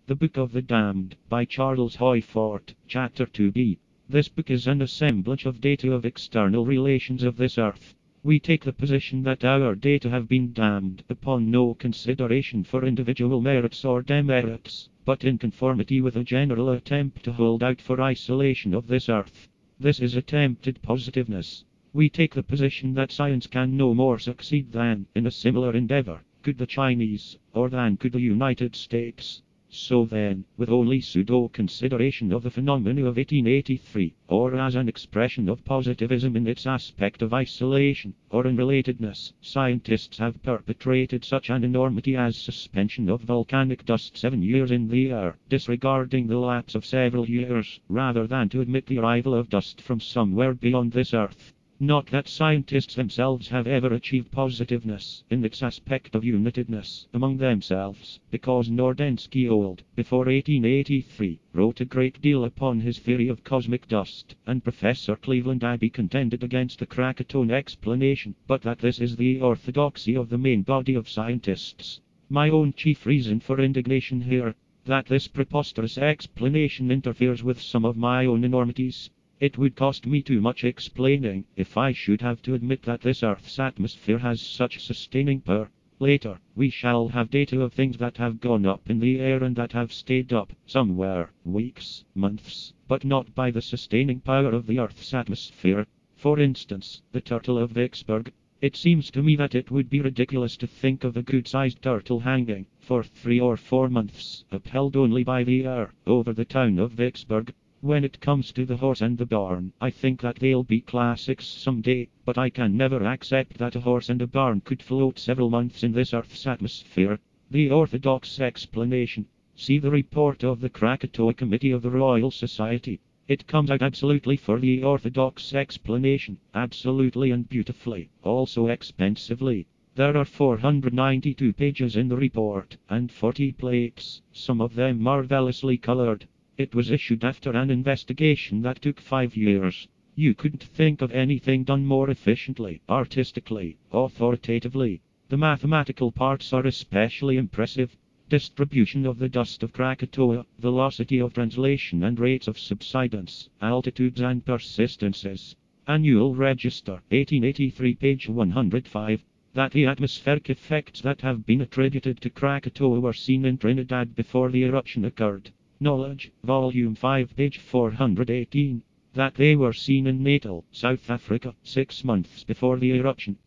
The Book of the Damned, by Charles Hoyfort, Chapter 2b. This book is an assemblage of data of external relations of this earth. We take the position that our data have been damned upon no consideration for individual merits or demerits, but in conformity with a general attempt to hold out for isolation of this earth. This is attempted positiveness. We take the position that science can no more succeed than, in a similar endeavor, could the Chinese, or than could the United States. So then, with only pseudo-consideration of the phenomena of 1883, or as an expression of positivism in its aspect of isolation, or unrelatedness, scientists have perpetrated such an enormity as suspension of volcanic dust 7 years in the air, disregarding the lapse of several years, rather than to admit the arrival of dust from somewhere beyond this earth. Not that scientists themselves have ever achieved positiveness in its aspect of unitedness among themselves, because Nordensky old, before 1883, wrote a great deal upon his theory of cosmic dust, and Professor Cleveland Abbey contended against the Krakatoan explanation, but that this is the orthodoxy of the main body of scientists. My own chief reason for indignation here, that this preposterous explanation interferes with some of my own enormities. It would cost me too much explaining if I should have to admit that this Earth's atmosphere has such sustaining power. Later, we shall have data of things that have gone up in the air and that have stayed up, somewhere, weeks, months, but not by the sustaining power of the Earth's atmosphere. For instance, the turtle of Vicksburg. It seems to me that it would be ridiculous to think of a good-sized turtle hanging, for 3 or 4 months, upheld only by the air, over the town of Vicksburg. When it comes to the horse and the barn, I think that they'll be classics someday, but I can never accept that a horse and a barn could float several months in this Earth's atmosphere. The orthodox explanation. See the report of the Krakatoa Committee of the Royal Society. It comes out absolutely for the orthodox explanation, absolutely and beautifully, also expensively. There are 492 pages in the report, and 40 plates, some of them marvelously colored. It was issued after an investigation that took 5 years. You couldn't think of anything done more efficiently, artistically, authoritatively. The mathematical parts are especially impressive. Distribution of the dust of Krakatoa, velocity of translation and rates of subsidence, altitudes and persistences. Annual Register, 1883, page 105. That the atmospheric effects that have been attributed to Krakatoa were seen in Trinidad before the eruption occurred. Knowledge, Volume 5, page 418. That they were seen in Natal, South Africa, 6 months before the eruption.